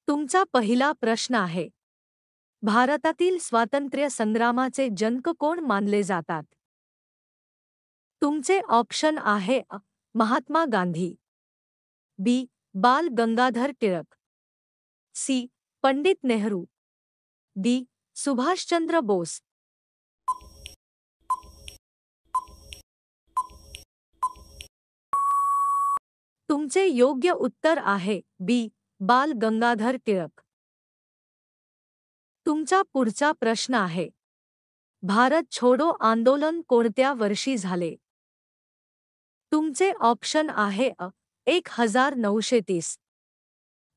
तुमचा पहिला प्रश्न आहे, भारतातील स्वातंत्र्य संग्रामाचे जनक कोण मानले जातात? तुमचे ऑप्शन आहे महात्मा गांधी, बी. बाल गंगाधर टिळक, सी. पंडित नेहरू, डी. सुभाषचंद्र बोस. तुमचे योग्य उत्तर आहे बी. बाल गंगाधर टिळक. तुमचा पुढचा प्रश्न आहे, भारत छोडो आंदोलन कोणत्या वर्षी झाले? तुमचे ऑप्शन आहे 1930,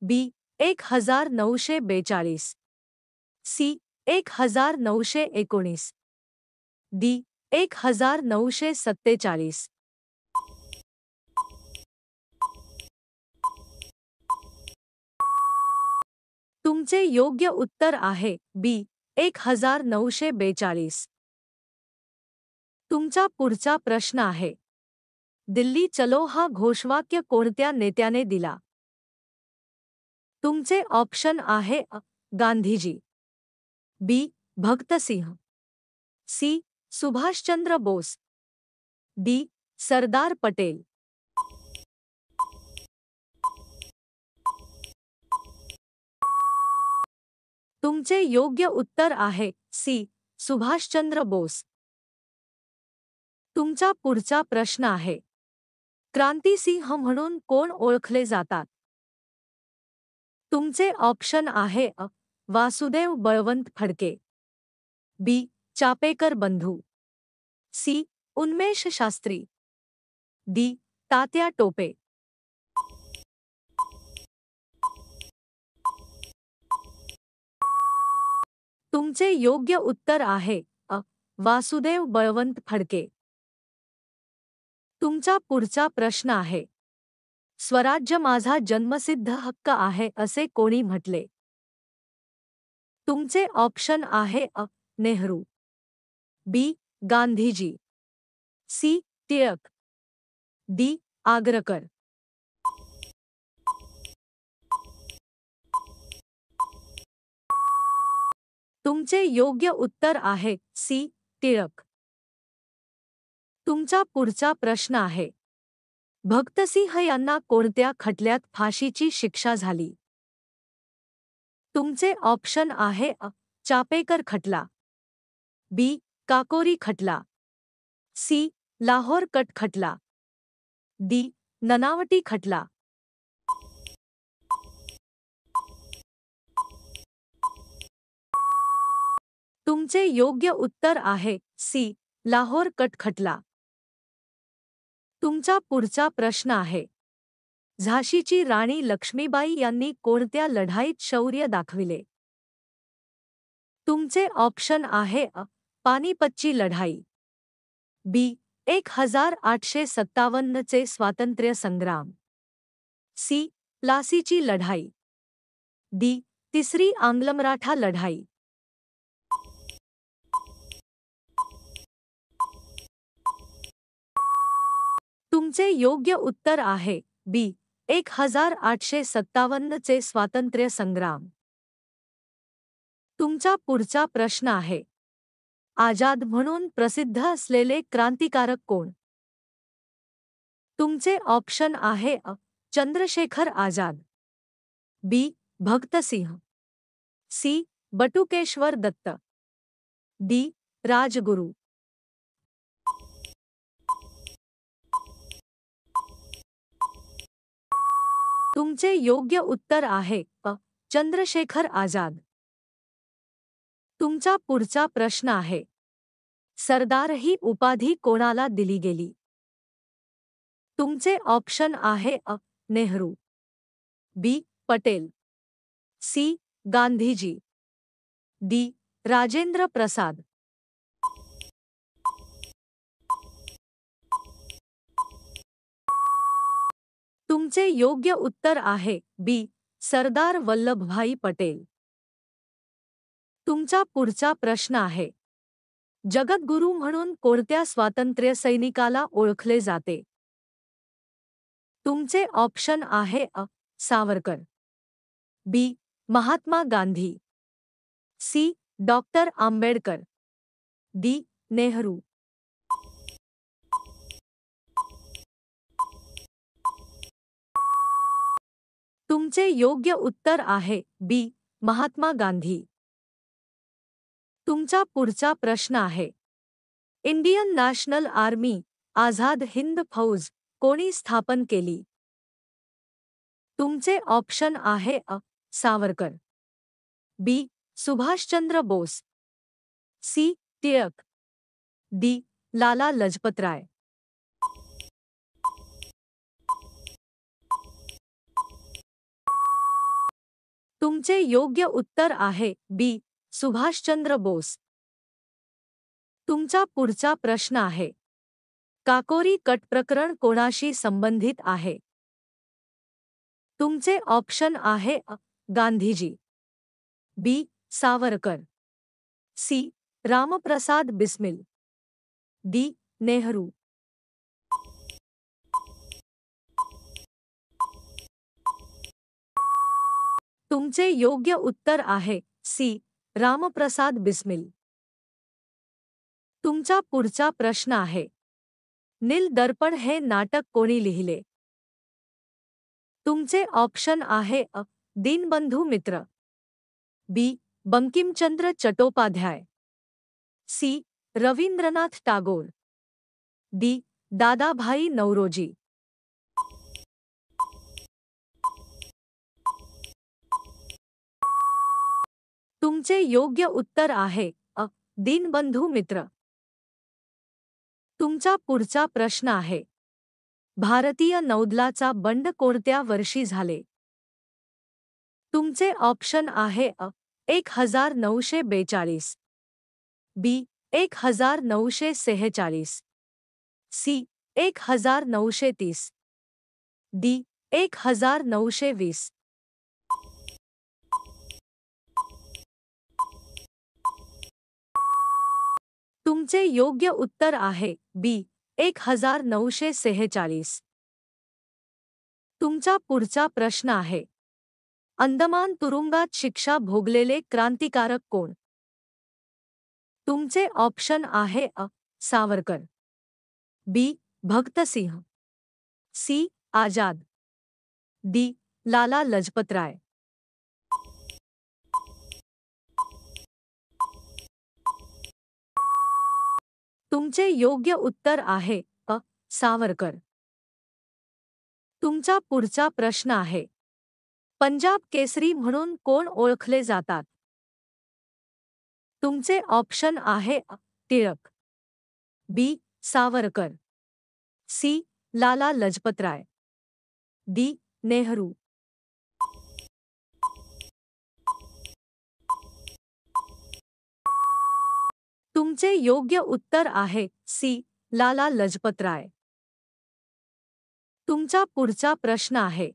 बी. 1942, सी. 1919, डी. 1947. तुमचे योग्य उत्तर आहे बी. 1942. तुमचा पुढचा प्रश्न आहे, दिल्ली चलो हा घोषवाक्य कोणत्या नेत्याने दिला? तुमचे ऑप्शन आहे गांधीजी, बी. भगतसिंह, सी. सुभाषचंद्र बोस, डी. सरदार पटेल. तुमचे योग्य उत्तर आहे सी. सुभाषचंद्र बोस. तुमचा पुढचा प्रश्न आहे, क्रांतिसिंह म्हणून कोण ओळखले जातात? तुमचे ऑप्शन आहे वासुदेव बळवंत फडके, बी. चापेकर बंधू, सी. उन्मेष शास्त्री, डी. तात्या टोपे. तुमचे योग्य उत्तर आहे वासुदेव बळवंत फडके. तुमचा पुढचा प्रश्न आहे, स्वराज्य माझा जन्मसिद्ध हक्क आहे असे कोणी म्हटले? तुमचे ऑप्शन आहे नेहरू, बी. गांधीजी, सी. टिळक, डी. आगरकर. तुमचे योग्य उत्तर आहे सी. टिळक. तुमचा पुढचा प्रश्न आहे, भगतसिंह यांना कोणत्या खटल्यात फाशीची शिक्षा झाली? तुमचे ऑप्शन आहे चापेकर खटला, बी. काकोरी खटला, सी. लाहोर कट खटला, डी. ननावटी खटला. तुमचे योग्य उत्तर आहे सी. लाहोर कट खटला. तुमचा पुढचा प्रश्न आहे, झाशीची राणी लक्ष्मीबाई यांनी कोणत्या लढाईत शौर्य दाखविले? तुमचे ऑप्शन आहे पानिपतची लढाई, बी. 1857 चे स्वातंत्र्य संग्राम, सी. प्लासीची लढाई, डी. तिसरी आंग्लमराठा लढाई. तुमचे योग्य उत्तर आहे बी. 1857 चे स्वातंत्र्य संग्राम. तुमचा पुढचा प्रश्न आहे, आजाद म्हणून प्रसिद्ध असलेले क्रांतिकारक कोण? तुमचे ऑप्शन आहे चंद्रशेखर आजाद, बी. भगतसिंह, सी. बटुकेश्वर दत्त, डी. राजगुरू. तुमचे योग्य उत्तर आहे चंद्रशेखर आजाद. तुमचा पुढचा प्रश्न आहे, सरदार ही उपाधी कोणाला दिली गेली? तुमचे ऑप्शन आहे नेहरू, बी. पटेल, सी. गांधीजी, डी. राजेंद्र प्रसाद. तुमचे योग्य उत्तर आहे बी. सरदार वल्लभभाई पटेल. तुमचा पुढचा प्रश्न आहे, जगद्गुरू म्हणून कोणत्या स्वातंत्र्य सैनिकाला ओळखले जाते? तुमचे ऑप्शन आहे Savarkar, B. Mahatma Gandhi. C. Doctor Ambedkar. D. Nehru. तुमचे योग्य उत्तर आहे बी. महात्मा गांधी. तुमचा पुढचा प्रश्न आहे. Indian national army Azad Hind फौज कोणी स्थापन केली? तुमचे ऑप्शन आहे अ. सावरकर. बी. सुभाषचंद्र बोस. सी. टिळक. डी. लाला लजपतराय. तुमचे योग्य उत्तर आहे बी. सुभाषचंद्र बोस. तुमचा पुढचा प्रश्न आहे. काकोरी कट प्रकरण कोणाशी संबंधित आहे? तुमचे ऑप्शन आहे अ. गांधीजी. बी. सावरकर. सी. रामप्रसाद बिस्मिल. डी. नेहरू. तुमचे योग्य उत्तर आहे सी. रामप्रसाद बिस्मिल. तुमचा पुढचा प्रश्न आहे. नील दर्पण हे नाटक कोणी लिहिले? तुमचे ऑप्शन आहे अ. दीनबंधू मित्र. बी. बंकिमचंद्र चट्टोपाध्याय. सी. रवींद्रनाथ टागोर. डी. दादाभाई नौरोजी. तुमचे योग्य उत्तर आहे अ. दीनबंधू मित्र. तुमचा पुढचा प्रश्न आहे. भारतीय नौदलाचा बंड कोणत्या वर्षी झाले? तुमचे ऑप्शन आहे अ. 1942. बी. 1946. सी. 1930. डी. 1920. तुमचे योग्य उत्तर आहे बी. 1946. तुमचा पुढचा प्रश्न आहे. अंदमान तुरुंगात शिक्षा भोगलेले क्रांतिकारक कोण? तुमचे ऑप्शन आहे अ. सावरकर. बी. भगतसिंह. सी. आझाद. डी. लाला लजपतराय. तुमचे योग्य उत्तर आहे अ. सावरकर. तुमचा पुढचा प्रश्न आहे. पंजाब केसरी म्हणून कोण ओळखले जातात? तुमचे ऑप्शन आहे अ. टिळक. बी. सावरकर. सी. लाला लजपतराय. डी. नेहरू. तुमचे योग्य उत्तर आहे सी. लाला लजपतराय. तुमचा पुढचा प्रश्न आहे.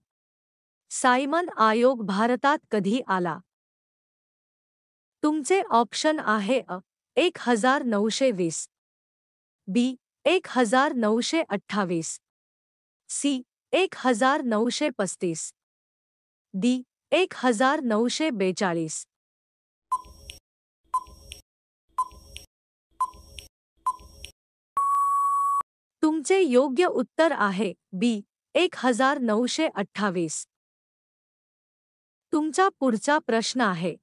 सायमन आयोग भारतात कधी आला? तुमचे ऑप्शन आहे अ. 1920. बी. 1928. सी. 1935. डी. 1942. तुमचे योग्य उत्तर आहे बी. 1928. तुमचा पुढचा प्रश्न आहे.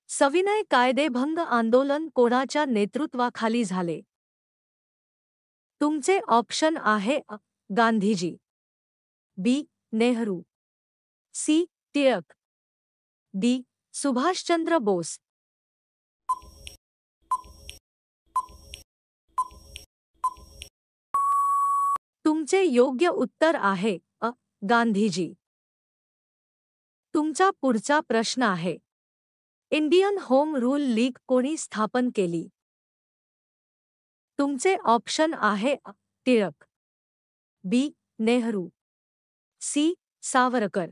सविनय कायदेभंग आंदोलन कोणाच्या नेतृत्वाखाली झाले? तुमचे ऑप्शन आहे अ. गांधीजी. बी. नेहरू. सी. टिळक. डी. सुभाषचंद्र बोस. तुमचे योग्य उत्तर आहे अ. गांधीजी. तुमचा पुढचा प्रश्न आहे. इंडियन होम रूल लीग कोणी स्थापन केली? तुमचे ऑप्शन आहे अ. टिळक. बी. नेहरू. सी. सावरकर.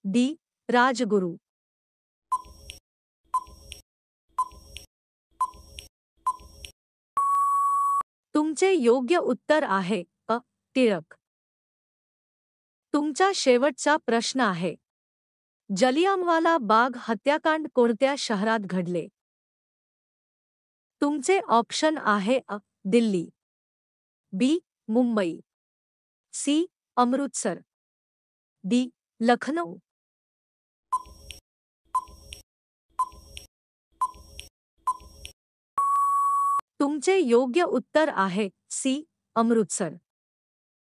डी. राजगुरू. तुमचे योग्य उत्तर आहे अ. टिळक. तुमचा शेवटचा प्रश्न आहे. जलियांवाला बाग हत्याकांड कोणत्या शहरात घडले? तुमचे ऑप्शन आहे अ. दिल्ली, बी. मुंबई, सी. अमृतसर, डी. लखनौ. तुमचे योग्य उत्तर आहे सी. अमृतसर.